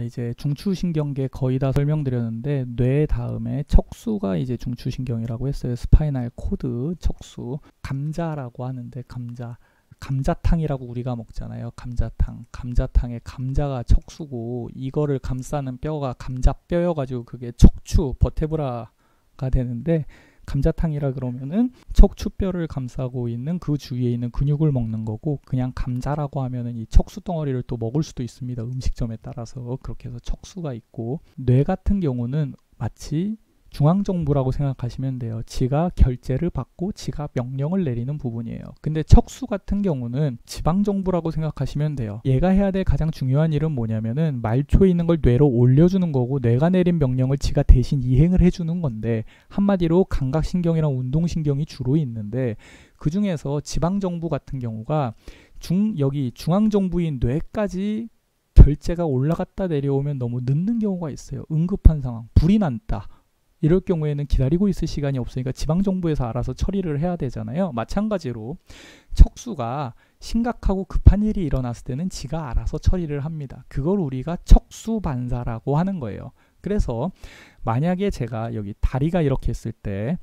이제 중추신경계 거의 다 설명드렸는데 뇌 다음에 척수가 이제 중추신경이라고 했어요. 스파이널 코드, 척수, 감자라고 하는데 감자탕이라고 우리가 먹잖아요. 감자탕의 감자가 척수고 이거를 감싸는 뼈가 감자뼈여가지고 그게 척추, 버테브라가 되는데 감자탕이라 그러면은 척추뼈를 감싸고 있는 그 주위에 있는 근육을 먹는 거고, 그냥 감자라고 하면은 이 척수 덩어리를 또 먹을 수도 있습니다. 음식점에 따라서. 그렇게 해서 척수가 있고, 뇌 같은 경우는 마치 중앙정부라고 생각하시면 돼요. 지가 결제를 받고 지가 명령을 내리는 부분이에요. 근데 척수 같은 경우는 지방정부라고 생각하시면 돼요. 얘가 해야 될 가장 중요한 일은 뭐냐면은 말초에 있는 걸 뇌로 올려주는 거고, 뇌가 내린 명령을 지가 대신 이행을 해주는 건데, 한마디로 감각신경이랑 운동신경이 주로 있는데, 그 중에서 지방정부 같은 경우가 여기 중앙정부인 뇌까지 결제가 올라갔다 내려오면 너무 늦는 경우가 있어요. 응급한 상황, 불이 났다, 이럴 경우에는 기다리고 있을 시간이 없으니까 지방정부에서 알아서 처리를 해야 되잖아요. 마찬가지로 척수가 심각하고 급한 일이 일어났을 때는 지가 알아서 처리를 합니다. 그걸 우리가 척수반사라고 하는 거예요. 그래서 만약에 제가 여기 다리가 이렇게 있을 때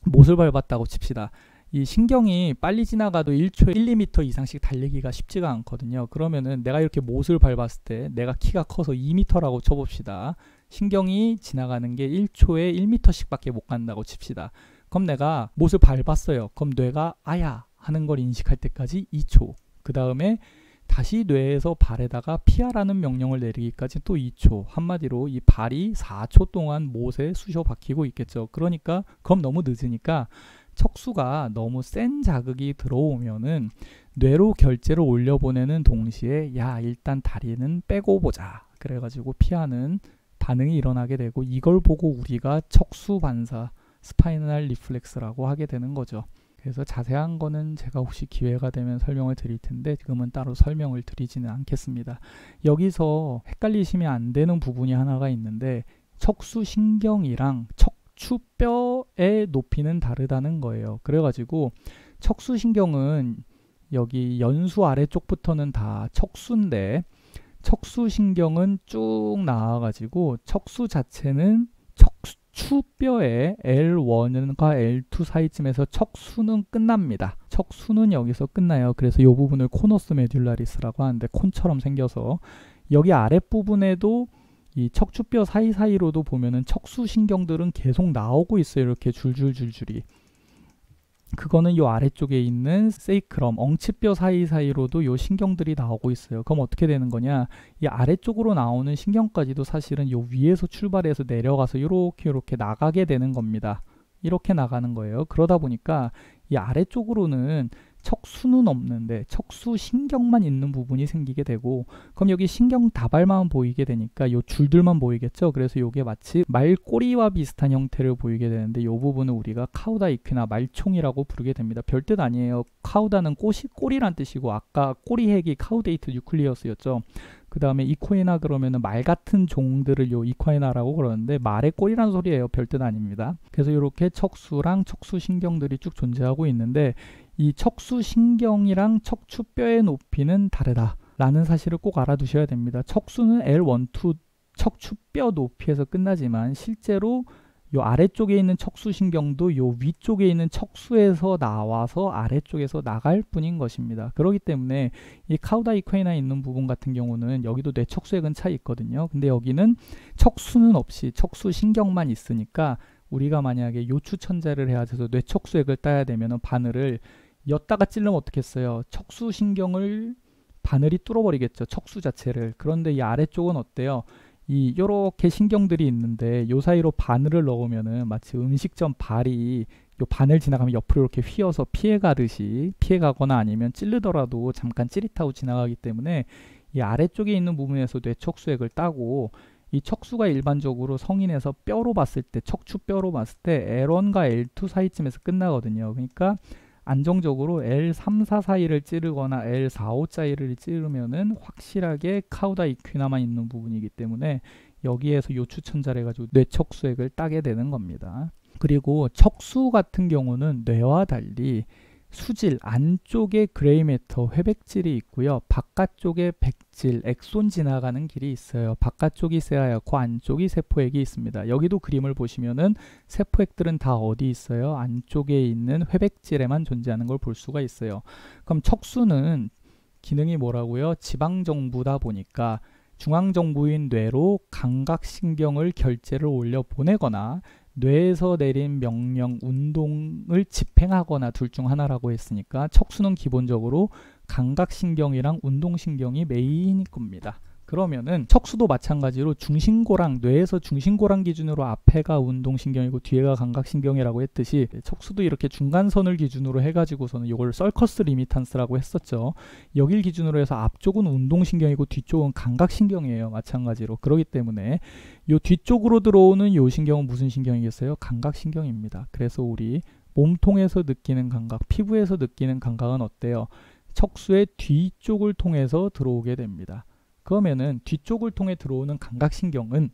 못을 밟았다고 칩시다. 이 신경이 빨리 지나가도 1초에 1, 2m 이상씩 달리기가 쉽지가 않거든요. 그러면은 내가 이렇게 못을 밟았을 때 내가 키가 커서 2m라고 쳐봅시다. 신경이 지나가는 게 1초에 1m씩 밖에 못 간다고 칩시다. 그럼 내가 못을 밟았어요. 그럼 뇌가 아야 하는 걸 인식할 때까지 2초. 그 다음에 다시 뇌에서 발에다가 피하라는 명령을 내리기까지 또 2초. 한마디로 이 발이 4초 동안 못에 쑤셔 박히고 있겠죠. 그러니까 그럼 너무 늦으니까 척수가 너무 센 자극이 들어오면은 뇌로 결제를 올려보내는 동시에 야, 일단 다리는 빼고 보자, 그래가지고 피하는 반응이 일어나게 되고, 이걸 보고 우리가 척수 반사, 스파이널 리플렉스라고 하게 되는 거죠. 그래서 자세한 거는 제가 혹시 기회가 되면 설명을 드릴 텐데 지금은 따로 설명을 드리지는 않겠습니다. 여기서 헷갈리시면 안 되는 부분이 하나가 있는데, 척수신경이랑 척추뼈의 높이는 다르다는 거예요. 그래가지고 척수신경은 여기 연수 아래쪽부터는 다 척수인데, 척수신경은 쭉 나와가지고 척수 자체는 척추뼈의 L1과 L2 사이쯤에서 척수는 끝납니다. 척수는 여기서 끝나요. 그래서 이 부분을 코너스 메듈라리스라고 하는데, 콘처럼 생겨서 여기 아랫부분에도 이 척추뼈 사이사이로도 보면은 척수신경들은 계속 나오고 있어요. 이렇게 줄줄줄줄이. 그거는 요 아래쪽에 있는 세이크럼, 엉치뼈 사이사이로도 요 신경들이 나오고 있어요. 그럼 어떻게 되는 거냐? 이 아래쪽으로 나오는 신경까지도 사실은 요 위에서 출발해서 내려가서 요렇게 나가게 되는 겁니다. 이렇게 나가는 거예요. 그러다 보니까 이 아래쪽으로는 척수는 없는데 척수신경만 있는 부분이 생기게 되고, 그럼 여기 신경 다발만 보이게 되니까 요 줄들만 보이겠죠. 그래서 요게 마치 말꼬리와 비슷한 형태를 보이게 되는데, 요 부분은 우리가 카우다 이퀴나 말총이라고 부르게 됩니다. 별뜻 아니에요. 카우다는 꼬리란 뜻이고, 아까 꼬리핵이 카우데이트 뉴클리어스였죠. 그 다음에 이코이나 그러면은 말 같은 종들을 요 이코이나라고 그러는데, 말의 꼬리란 소리예요. 별뜻 아닙니다. 그래서 이렇게 척수랑 척수신경들이 쭉 존재하고 있는데, 이 척수신경이랑 척추뼈의 높이는 다르다라는 사실을 꼭 알아두셔야 됩니다. 척수는 L1, 2 척추뼈 높이에서 끝나지만 실제로 요 아래쪽에 있는 척수신경도 요 위쪽에 있는 척수에서 나와서 아래쪽에서 나갈 뿐인 것입니다. 그렇기 때문에 이 카우다 이퀘이나에 있는 부분 같은 경우는 여기도 뇌척수의 근처에 있거든요. 근데 여기는 척수는 없이 척수신경만 있으니까 우리가 만약에 요추천자를 해야 돼서 뇌척수액을 따야 되면 바늘을 엿다가 찔르면 어떻겠어요? 척수신경을 바늘이 뚫어버리겠죠. 척수 자체를. 그런데 이 아래쪽은 어때요? 요렇게 신경들이 있는데 요 사이로 바늘을 넣으면은 마치 음식점 발이 요 바늘 지나가면 옆으로 이렇게 휘어서 피해가듯이 피해가거나 아니면 찌르더라도 잠깐 찌릿하고 지나가기 때문에 이 아래쪽에 있는 부분에서 뇌척수액을 따고, 이 척수가 일반적으로 성인에서 뼈로 봤을 때, 척추뼈로 봤을 때 L1과 L2 사이쯤에서 끝나거든요. 그러니까 안정적으로 L3, 4 사이를 찌르거나 L4, 5 사이를 찌르면은 확실하게 카우다 이퀴나만 있는 부분이기 때문에 여기에서 요추천자를 해가지고 뇌척수액을 따게 되는 겁니다. 그리고 척수 같은 경우는 뇌와 달리 수질 안쪽에 그레이 매터 회백질이 있고요. 바깥쪽에 백질 엑손 지나가는 길이 있어요. 바깥쪽이 세아였고 안쪽이 세포액이 있습니다. 여기도 그림을 보시면은 세포액들은 다 어디 있어요? 안쪽에 있는 회백질에만 존재하는 걸 볼 수가 있어요. 그럼 척수는 기능이 뭐라고요? 지방정부다 보니까 중앙정부인 뇌로 감각신경을 결제를 올려 보내거나 뇌에서 내린 명령, 운동을 집행하거나 둘 중 하나라고 했으니까 척수는 기본적으로 감각신경이랑 운동신경이 메인일 겁니다. 그러면은 척수도 마찬가지로 중심고랑, 뇌에서 중심고랑 기준으로 앞에가 운동신경이고 뒤에가 감각신경이라고 했듯이 척수도 이렇게 중간선을 기준으로 해가지고서는 이걸 서커스 리미탄스라고 했었죠. 여길 기준으로 해서 앞쪽은 운동신경이고 뒤쪽은 감각신경이에요. 마찬가지로. 그렇기 때문에 이 뒤쪽으로 들어오는 이 신경은 무슨 신경이겠어요? 감각신경입니다. 그래서 우리 몸통에서 느끼는 감각, 피부에서 느끼는 감각은 어때요? 척수의 뒤쪽을 통해서 들어오게 됩니다. 그러면은 뒤쪽을 통해 들어오는 감각신경은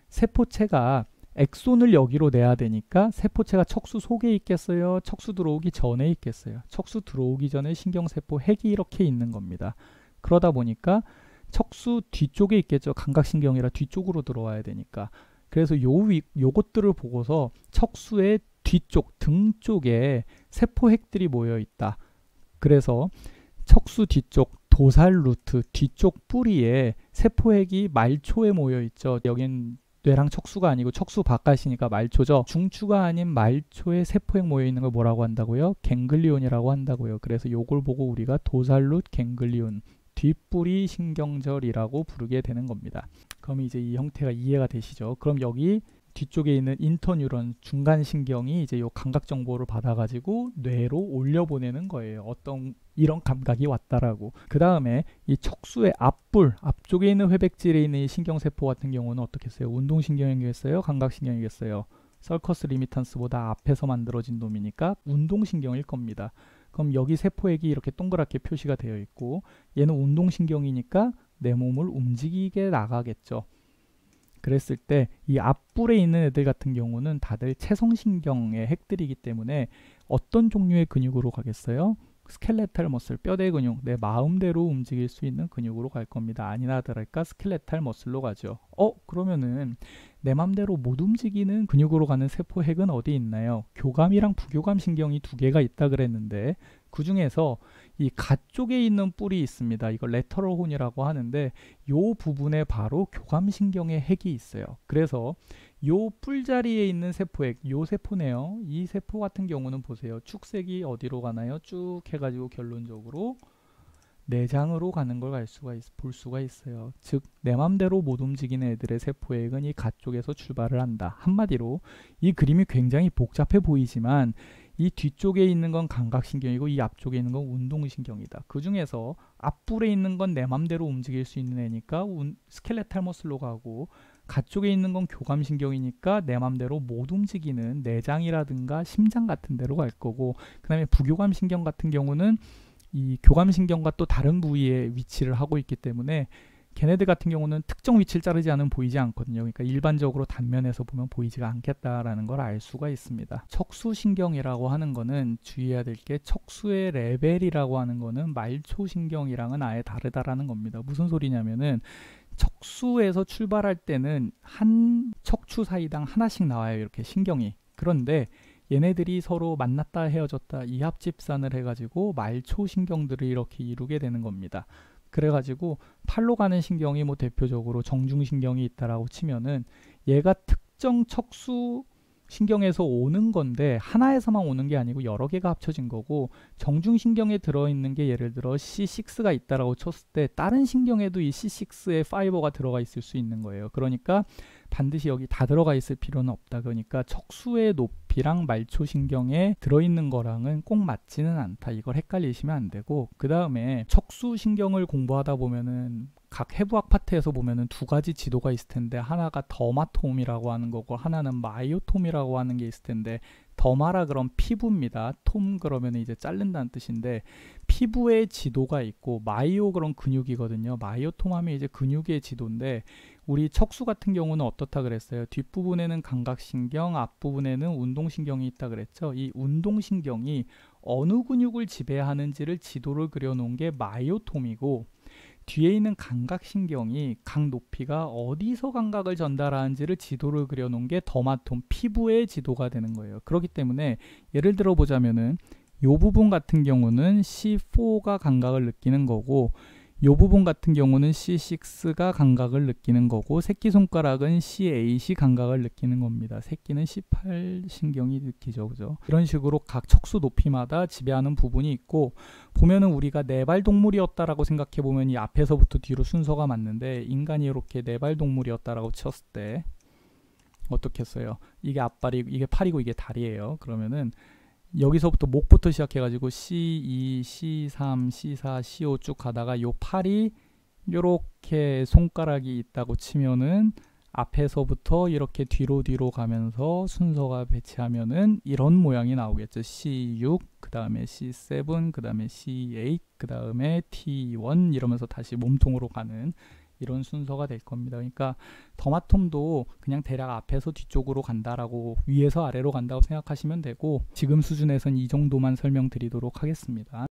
세포체가 엑손을 여기로 내야 되니까 세포체가 척수 속에 있겠어요? 척수 들어오기 전에 있겠어요? 척수 들어오기 전에 신경세포 핵이 이렇게 있는 겁니다. 그러다 보니까 척수 뒤쪽에 있겠죠. 감각신경이라 뒤쪽으로 들어와야 되니까. 그래서 요것들을 보고서 척수의 뒤쪽, 등 쪽에 세포핵들이 모여 있다. 그래서 척수 뒤쪽 도살 루트 뒤쪽 뿌리에 세포핵이 말초에 모여 있죠. 여긴 뇌랑 척수가 아니고 척수 바깥이니까 말초죠. 중추가 아닌 말초에 세포핵 모여 있는 걸 뭐라고 한다고요? 갱글리온이라고 한다고요. 그래서 요걸 보고 우리가 도살 루트 갱글리온, 뒷뿌리 신경절이라고 부르게 되는 겁니다. 그럼 이제 이 형태가 이해가 되시죠? 그럼 여기 뒤쪽에 있는 인터뉴런 중간신경이 이제 요 감각 정보를 받아가지고 뇌로 올려보내는 거예요. 어떤 이런 감각이 왔다라고. 그 다음에 이 척수의 앞불, 앞쪽에 있는 회백질에 있는 이 신경세포 같은 경우는 어떻겠어요? 운동신경이겠어요? 감각신경이겠어요? 서커스 리미탄스보다 앞에서 만들어진 놈이니까 운동신경일 겁니다. 그럼 여기 세포액이 이렇게 동그랗게 표시가 되어 있고 얘는 운동신경이니까 내 몸을 움직이게 나가겠죠. 그랬을 때 이 앞불에 있는 애들 같은 경우는 다들 채성신경의 핵들이기 때문에 어떤 종류의 근육으로 가겠어요? 스켈레탈 머슬, 뼈대 근육, 내 마음대로 움직일 수 있는 근육으로 갈 겁니다. 아니나 다를까 스켈레탈 머슬로 가죠. 그러면은 내 맘대로 못 움직이는 근육으로 가는 세포핵은 어디 있나요? 교감이랑 부교감 신경이 두 개가 있다 그랬는데 그 중에서 이 가쪽에 있는 뿔이 있습니다. 이걸 레터럴 혼이라고 하는데 요 부분에 바로 교감신경의 핵이 있어요. 그래서 요 뿔자리에 있는 세포액, 요 세포네요. 이 세포 같은 경우는 보세요. 축색이 어디로 가나요? 쭉 해가지고 결론적으로 내장으로 가는 걸 볼 수가 있어요. 즉 내 맘대로 못 움직이는 애들의 세포액은 이 가쪽에서 출발을 한다. 한마디로 이 그림이 굉장히 복잡해 보이지만 이 뒤쪽에 있는 건 감각신경이고 이 앞쪽에 있는 건 운동신경이다. 그 중에서 앞불에 있는 건 내 맘대로 움직일 수 있는 애니까 스켈레탈 머슬로 가고 가쪽에 있는 건 교감신경이니까 내 맘대로 못 움직이는 내장이라든가 심장 같은 데로 갈 거고 그 다음에 부교감신경 같은 경우는 이 교감신경과 또 다른 부위에 위치를 하고 있기 때문에 걔네들 같은 경우는 특정 위치를 자르지 않으면 보이지 않거든요. 그러니까 일반적으로 단면에서 보면 보이지가 않겠다라는 걸 알 수가 있습니다. 척수신경이라고 하는 거는 주의해야 될 게 척수의 레벨이라고 하는 거는 말초신경이랑은 아예 다르다라는 겁니다. 무슨 소리냐면은 척수에서 출발할 때는 한 척추 사이당 하나씩 나와요. 이렇게 신경이. 그런데 얘네들이 서로 만났다 헤어졌다 이합집산을 해가지고 말초신경들을 이렇게 이루게 되는 겁니다. 그래가지고 팔로 가는 신경이 뭐 대표적으로 정중신경이 있다라고 치면은 얘가 특정 척수 신경에서 오는 건데 하나에서만 오는 게 아니고 여러 개가 합쳐진 거고 정중신경에 들어있는 게 예를 들어 C6가 있다라고 쳤을 때 다른 신경에도 이 C6의 파이버가 들어가 있을 수 있는 거예요. 그러니까 반드시 여기 다 들어가 있을 필요는 없다. 그러니까 척수의 높이랑 말초신경에 들어있는 거랑은 꼭 맞지는 않다. 이걸 헷갈리시면 안 되고 그 다음에 척수신경을 공부하다 보면은 각 해부학 파트에서 보면은 두 가지 지도가 있을 텐데 하나가 더마톰이라고 하는 거고 하나는 마이오톰이라고 하는 게 있을 텐데 더마라 그럼 피부입니다. 톰 그러면 이제 자른다는 뜻인데 피부의 지도가 있고 마이오 그럼 근육이거든요. 마이오톰 하면 이제 근육의 지도인데 우리 척수 같은 경우는 어떻다 그랬어요? 뒷부분에는 감각신경, 앞부분에는 운동신경이 있다 그랬죠. 이 운동신경이 어느 근육을 지배하는지를 지도를 그려놓은 게 마이오톰이고, 뒤에 있는 감각신경이 각 높이가 어디서 감각을 전달하는지를 지도를 그려놓은 게 더마톰, 피부의 지도가 되는 거예요. 그렇기 때문에 예를 들어 보자면은 이 부분 같은 경우는 C4가 감각을 느끼는 거고, 이 부분 같은 경우는 C6가 감각을 느끼는 거고, 새끼손가락은 C8이 감각을 느끼는 겁니다. 새끼는 C8 신경이 느끼죠. 그죠? 이런 식으로 각 척수 높이마다 지배하는 부분이 있고, 보면은 우리가 네발 동물이었다라고 생각해 보면 이 앞에서부터 뒤로 순서가 맞는데, 인간이 이렇게 네발 동물이었다라고 쳤을 때 어떻게 했어요? 이게 앞발이, 이게 팔이고 이게 다리예요. 그러면은 여기서부터 목부터 시작해가지고 C2, C3, C4, C5 쭉 가다가 요 팔이 요렇게 손가락이 있다고 치면은 앞에서부터 이렇게 뒤로 가면서 순서가 배치하면은 이런 모양이 나오겠죠. C6, 그 다음에 C7, 그 다음에 C8, 그 다음에 T1 이러면서 다시 몸통으로 가는 이런 순서가 될 겁니다. 그러니까 더마톰도 그냥 대략 앞에서 뒤쪽으로 간다라고, 위에서 아래로 간다고 생각하시면 되고, 지금 수준에선 이 정도만 설명드리도록 하겠습니다.